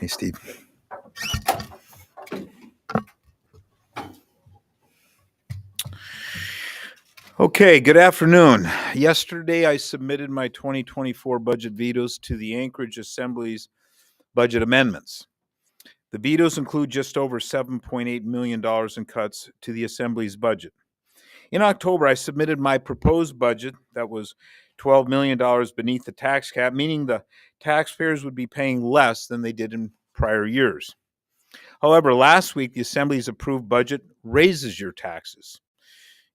Hey, Steve. Okay, good afternoon. Yesterday, I submitted my 2024 budget vetoes to the Anchorage Assembly's budget amendments. The vetoes include just over $7.8 million in cuts to the Assembly's budget. In October, I submitted my proposed budget that was $12 million beneath the tax cap, meaning the taxpayers would be paying less than they did in prior years. However, last week, the Assembly's approved budget raises your taxes.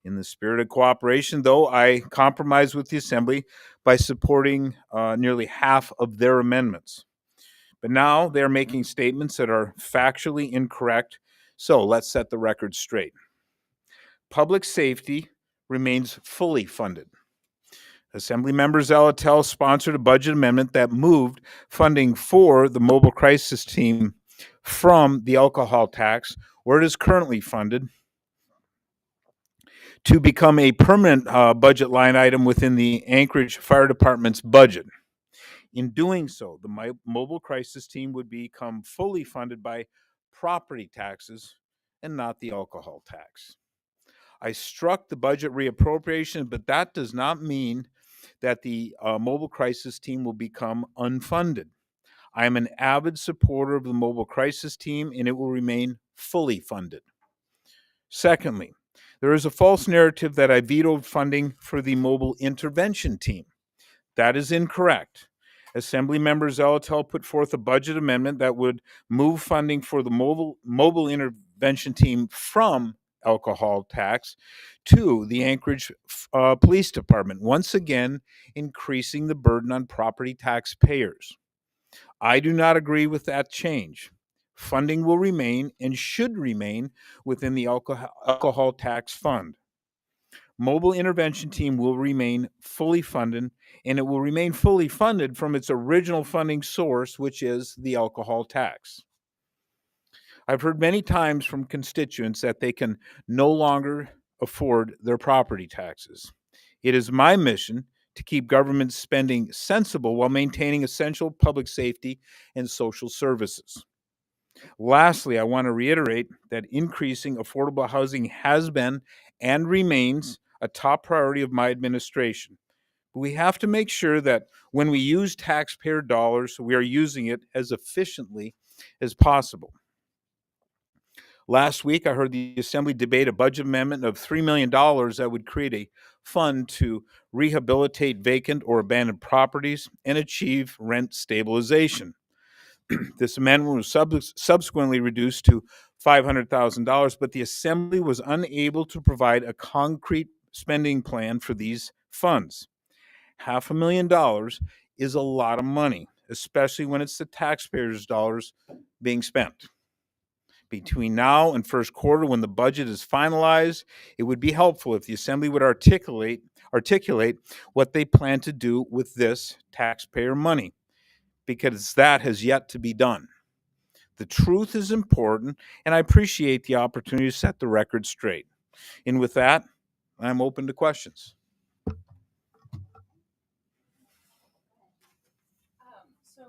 In the spirit of cooperation, though, I compromised with the Assembly by supporting nearly half of their amendments. But now they're making statements that are factually incorrect, so let's set the record straight. Public safety remains fully funded. Assembly member Zalatel sponsored a budget amendment that moved funding for the mobile crisis team from the alcohol tax, where it is currently funded, to become a permanent budget line item within the Anchorage Fire Department's budget. In doing so, the mobile crisis team would become fully funded by property taxes and not the alcohol tax. I struck the budget reappropriation, but that does not mean that the mobile crisis team will become unfunded. I am an avid supporter of the mobile crisis team, and it will remain fully funded. Secondly, there is a false narrative that I vetoed funding for the mobile intervention team. That is incorrect. Assembly member Zalatel put forth a budget amendment that would move funding for the mobile intervention team from alcohol tax to the Anchorage Police Department, once again increasing the burden on property taxpayers. I do not agree with that change. Funding will remain and should remain within the alcohol tax fund. Mobile intervention team will remain fully funded, and it will remain fully funded from its original funding source, which is the alcohol tax. I've heard many times from constituents that they can no longer afford their property taxes. It is my mission to keep government spending sensible while maintaining essential public safety and social services. Lastly, I want to reiterate that increasing affordable housing has been and remains a top priority of my administration. But we have to make sure that when we use taxpayer dollars, we are using it as efficiently as possible. Last week, I heard the Assembly debate a budget amendment of $3 million that would create a fund to rehabilitate vacant or abandoned properties and achieve rent stabilization. This amendment was subsequently reduced to $500,000, but the Assembly was unable to provide a concrete spending plan for these funds. $500,000 is a lot of money, especially when it's the taxpayers' dollars being spent. Between now and first quarter, when the budget is finalized, it would be helpful if the Assembly would articulate what they plan to do with this taxpayer money, because that has yet to be done. The truth is important, and I appreciate the opportunity to set the record straight. And with that, I'm open to questions. So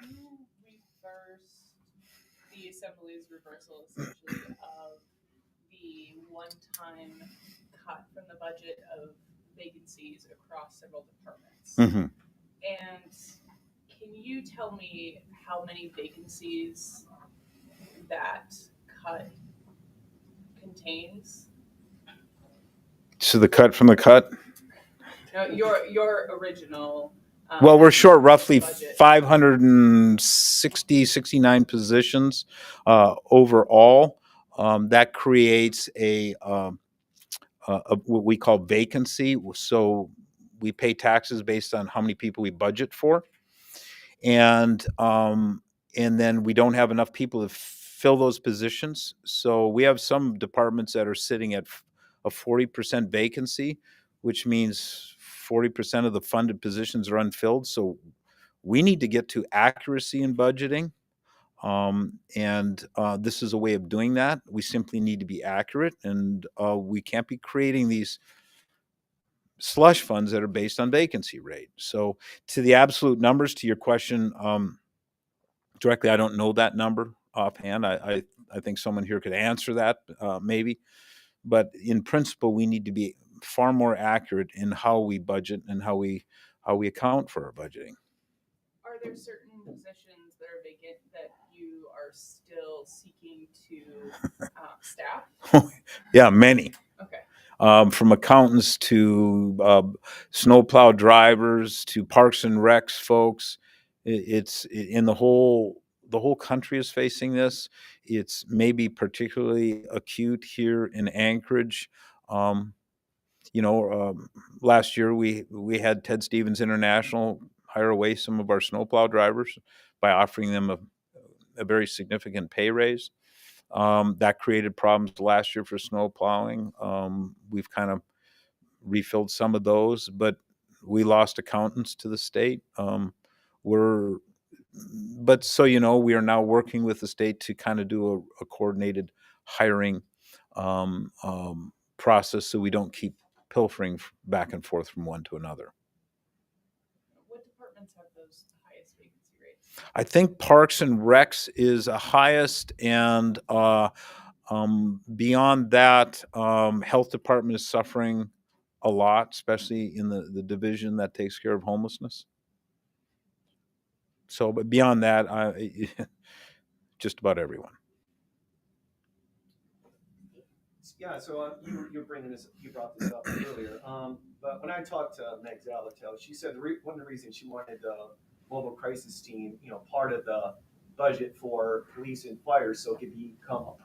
you reversed the Assembly's reversal, essentially, of the one-time cut from the budget of vacancies across several departments. Mm-hmm. And can you tell me how many vacancies that cut contains? So the cut from the cut? No, your original. Well, we're short roughly budget. 69 positions overall. That creates a what we call vacancy. So we pay taxes based on how many people we budget for, and then we don't have enough people to fill those positions. So we have some departments that are sitting at a 40% vacancy, which means 40% of the funded positions are unfilled. So we need to get to accuracy in budgeting. And this is a way of doing that. We simply need to be accurate, and we can't be creating these slush funds that are based on vacancy rate. So to the absolute numbers, to your question, directly. I don't know that number offhand. I think someone here could answer that, maybe. But in principle, we need to be far more accurate in how we budget and how we account for our budgeting. Are there certain positions that are vacant that you are still seeking to staff? Yeah, many. Okay. From accountants to snowplow drivers to parks and recs folks. It's in the whole country is facing this. It's maybe particularly acute here in Anchorage. Um, Last year we had Ted Stevens International hire away some of our snowplow drivers by offering them a very significant pay raise. That created problems last year for snow plowing. We've kind of refilled some of those, but we lost accountants to the state. We're, but so we are now working with the state to kind of do a coordinated hiring process, so we don't keep pilfering back and forth from one to another. What departments have those highest vacancy rates? I think Parks and Recs is the highest, and beyond that, Health Department is suffering a lot, especially in the division that takes care of homelessness. So, but beyond that, just about everyone. Yeah, so you brought this up earlier. But when I talked to Meg Zalatel, she said one of the reasons she wanted the mobile crisis team, part of the budget for police and fire, so it could become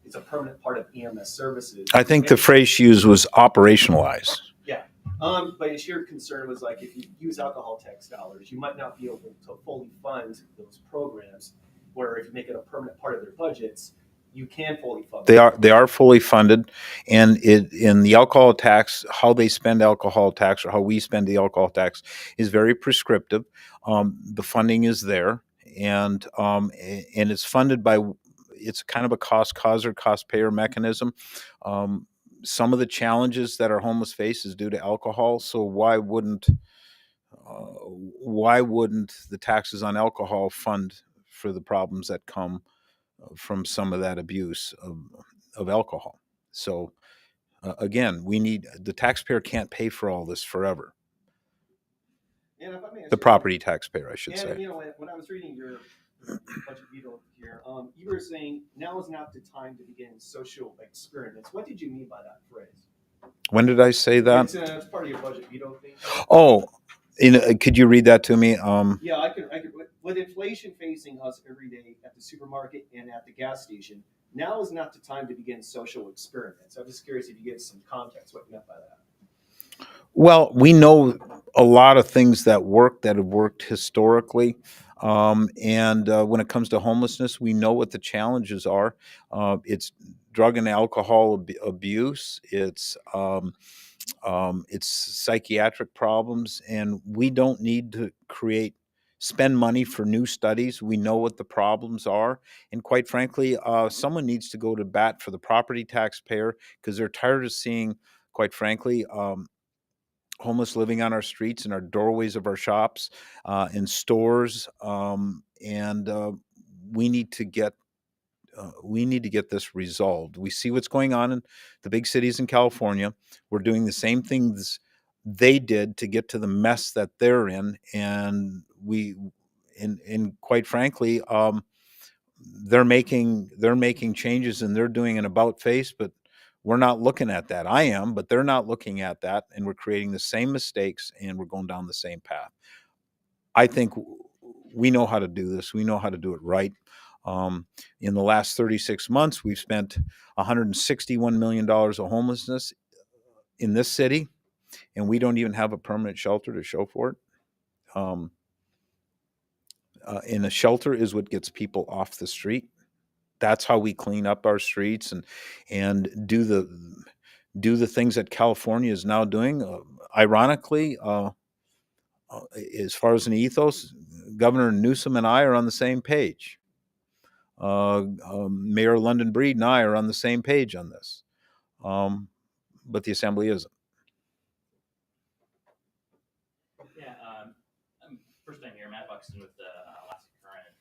it's a permanent part of EMS services. I think the phrase she used was operationalized. Yeah. But your concern was like, if you use alcohol tax dollars, you might not be able to fully fund those programs. Where if you make it a permanent part of their budgets, you can fully fund. They are fully funded, and in the alcohol tax, how they spend alcohol tax or how we spend the alcohol tax is very prescriptive. The funding is there, and it's funded by. It's kind of a cost causer, cost payer mechanism. Some of the challenges that our homeless face is due to alcohol. So why wouldn't the taxes on alcohol fund for the problems that come from some of that abuse of alcohol? So again, the taxpayer can't pay for all this forever. And if I may, the property taxpayer, I should say. When I was reading your budget veto here, you were saying now is not the time to begin social experiments. What did you mean by that phrase? When did I say that? It's part of your budget veto thing. Oh, could you read that to me? Yeah, I could. With inflation facing us every day at the supermarket and at the gas station, now is not the time to begin social experiments. I'm just curious if you give some context what you meant by that. Well, we know a lot of things that have worked historically. And when it comes to homelessness, we know what the challenges are. It's drug and alcohol abuse. It's psychiatric problems, and we don't need to spend money for new studies. We know what the problems are, and quite frankly, someone needs to go to bat for the property taxpayer, because they're tired of seeing, quite frankly, homeless living on our streets, in our doorways of our shops, in stores, and we need to get this resolved. We see what's going on in the big cities in California. We're doing the same things they did to get to the mess that they're in, and quite frankly, they're making changes, and they're doing an about face, but we're not looking at that. I am, but they're not looking at that, and we're creating the same mistakes, and we're going down the same path. I think we know how to do this. We know how to do it right. In the last 36 months, we've spent $161 million of homelessness in this city, and we don't even have a permanent shelter to show for it. And a shelter is what gets people off the street. That's how we clean up our streets and do the things that California is now doing. Ironically, as far as an ethos, Governor Newsom and I are on the same page. Mayor London Breed and I are on the same page on this, but the Assembly isn't. Yeah, first time here, Matt Buxton with the Alaska Current.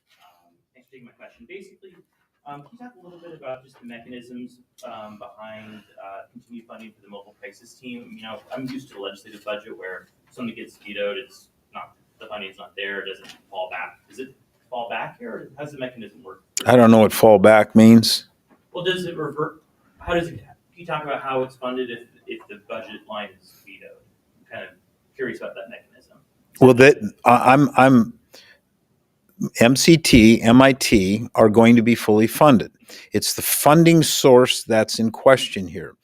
taking my question. Basically, can you talk a little bit about just the mechanisms behind continued funding for the mobile crisis team? You know, I'm used to the legislative budget where something gets vetoed, it's not, the funding's not there, it doesn't fall back. Does it fall back here, or how does the mechanism work? I don't know what fallback means. Well, does it revert? How does it? Can you talk about how it's funded if the budget line is vetoed? I'm kind of curious about that mechanism. Well, that I'm MCT, MIT are going to be fully funded. It's the funding source that's in question here.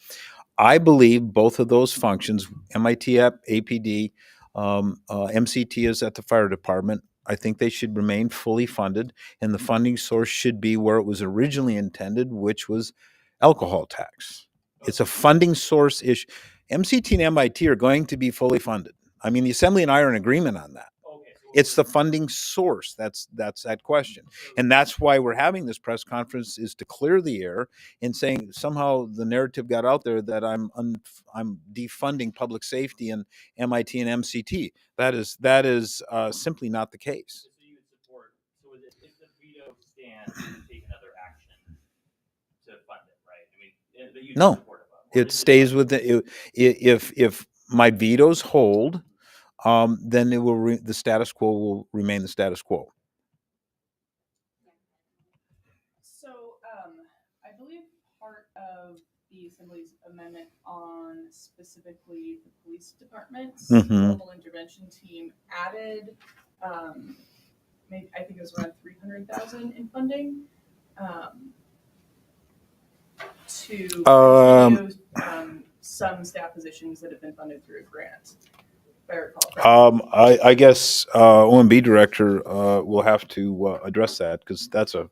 I believe both of those functions, MIT at APD, MCT is at the fire department. I think they should remain fully funded, and the funding source should be where it was originally intended, which was alcohol tax. It's a funding source issue. MCT and MIT are going to be fully funded. I mean, the Assembly and I are in agreement on that. Okay, so It's the funding source that's that question, and that's why we're having this press conference, is to clear the air and saying somehow the narrative got out there that I'm defunding public safety and MIT and MCT. That is simply not the case. So you would support. So if the veto stands, you would take another action to fund it, right? I mean, that you No. support it. Or It is stays with if my vetoes hold, then it will the status quo will remain the status quo. So, I believe part of the Assembly's amendment on specifically the police department's Mhm. mobile intervention team added, maybe, I think it was around 300,000 in funding, to continue, some staff positions that have been funded through a grant, if I recall correctly. I guess OMB director will have to address that, because that's a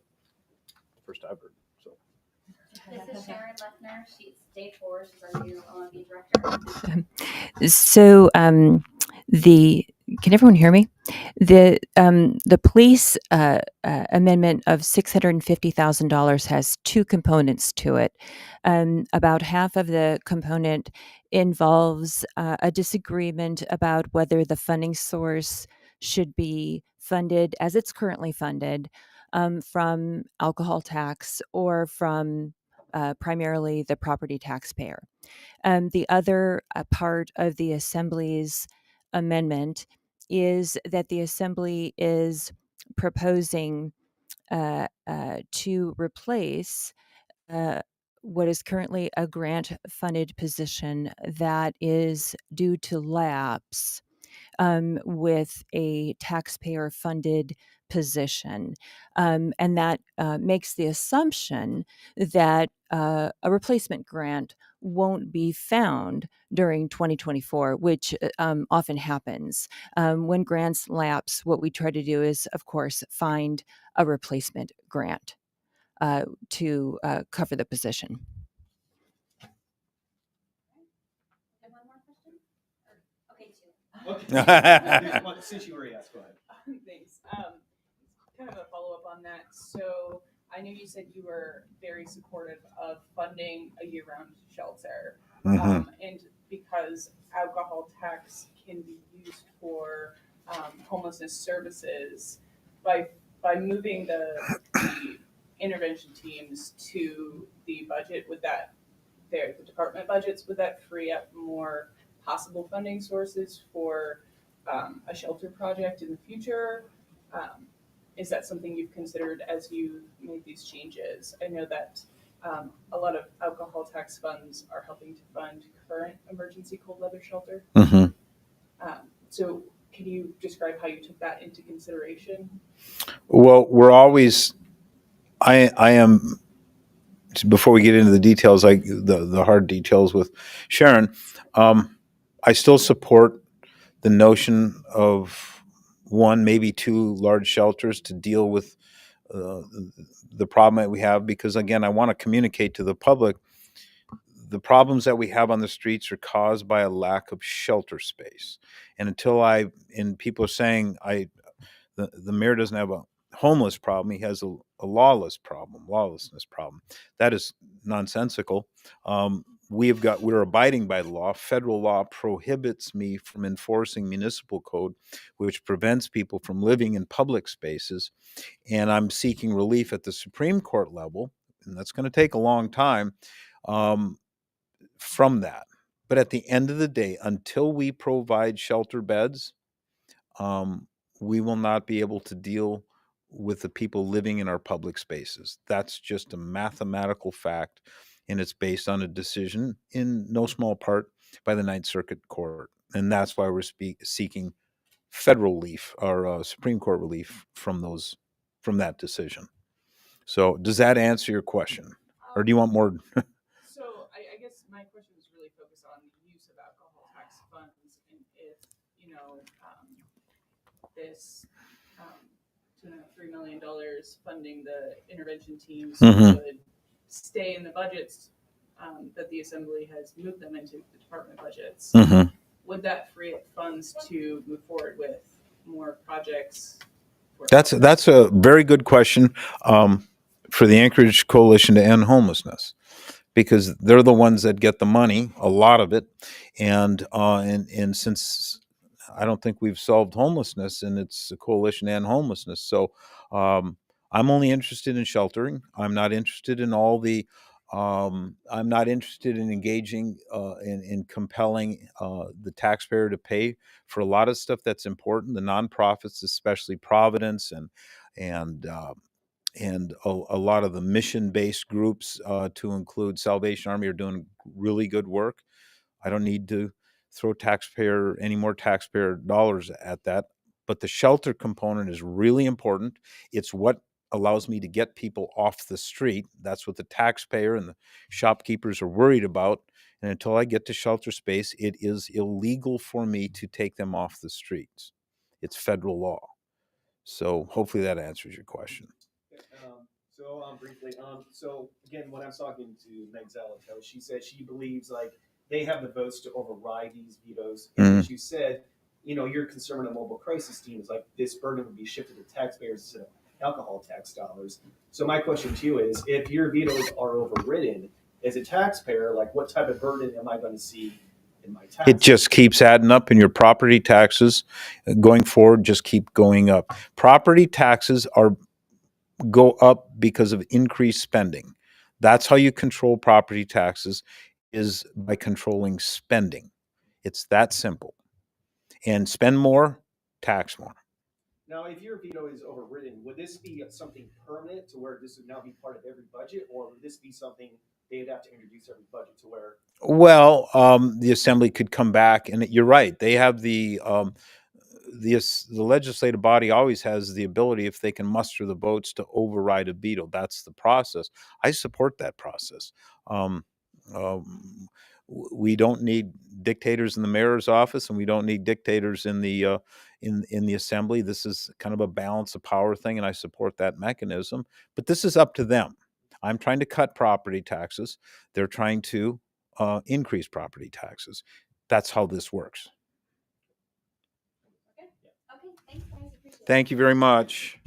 first I've heard. So. This is Sharon Lefner. She's stage 4. She's our new OMB director. So can everyone hear me? The police amendment of $650,000 has two components to it. About half of the component involves a disagreement about whether the funding source should be funded as it's currently funded, from alcohol tax or from primarily the property taxpayer. The other part of the Assembly's amendment is that the Assembly is proposing to replace what is currently a grant-funded position that is due to lapse with a taxpayer-funded position. And that makes the assumption that a replacement grant won't be found during 2024, which often happens. When grants lapse, what we try to do is, of course, find a replacement grant to cover the position. And one more question? Or, okay, 2. Okay. Since you already asked, go ahead. Thanks. Kind of a follow-up on that. So I know you said you were very supportive of funding a year-round shelter. Mhm. And because alcohol tax can be used for homelessness services, by moving the intervention teams to the budget, would that, the department budgets, would that free up more possible funding sources for a shelter project in the future? Is that something you've considered as you made these changes? I know that a lot of alcohol tax funds are helping to fund current emergency cold weather shelter. Mhm. So can you describe how you took that into consideration? Well, we're always. I am. Before we get into the details, like the hard details with Sharon, I still support the notion of one, maybe two large shelters to deal with the problem that we have. Because again, I want to communicate to the public, the problems that we have on the streets are caused by a lack of shelter space. And and people are saying the mayor doesn't have a homeless problem, he has a lawlessness problem. That is nonsensical. we're abiding by the law. Federal law prohibits me from enforcing municipal code, which prevents people from living in public spaces. And I'm seeking relief at the Supreme Court level, and that's going to take a long time, from that. But at the end of the day, until we provide shelter beds, we will not be able to deal with the people living in our public spaces. That's just a mathematical fact, and it's based on a decision in no small part by the Ninth Circuit Court. And that's why we're seeking federal relief or Supreme Court relief from that decision. So does that answer your question? Or do you want more? So I guess my question is really focused on the use of alcohol tax funds, and if, this $2.5–3 million funding the intervention teams would stay in the budgets that the Assembly has moved them into the department budgets, would that free up funds to move forward with more projects? That's a very good question for the Anchorage Coalition to End Homelessness, because they're the ones that get the money, a lot of it, and since I don't think we've solved homelessness, and it's a coalition to end homelessness. So I'm only interested in sheltering. I'm not interested in all the. I'm not interested in engaging in compelling the taxpayer to pay for a lot of stuff that's important. The nonprofits, especially Providence and a lot of the mission-based groups, to include Salvation Army, are doing really good work. I don't need to throw any more taxpayer dollars at that. But the shelter component is really important. It's what allows me to get people off the street. That's what the taxpayer and the shopkeepers are worried about. And until I get to shelter space, it is illegal for me to take them off the streets. It's federal law. So hopefully that answers your question. Briefly, so again, when I was talking to Meg Zalatow, she said she believes like they have the votes to override these vetoes. And as you said, your concern with a mobile crisis team is like this burden would be shifted to taxpayers instead of alcohol tax dollars. So my question to you is, if your vetoes are overridden, as a taxpayer, like what type of burden am I going to see in my taxes? It just keeps adding up, and your property taxes going forward just keep going up. Property taxes go up because of increased spending. That's how you control property taxes, is by controlling spending. It's that simple. And spend more, tax more. Now, if your veto is overridden, would this be something permanent to where this would now be part of every budget, or would this be something they'd have to introduce every budget to where? Well, the Assembly could come back, and you're right. They have the legislative body always has the ability, if they can muster the votes, to override a veto. That's the process. I support that process. We don't need dictators in the mayor's office, and we don't need dictators in the Assembly. This is kind of a balance of power thing, and I support that mechanism. But this is up to them. I'm trying to cut property taxes. They're trying to increase property taxes. That's how this works. Okay, thanks guys, appreciate it. Thank you very much.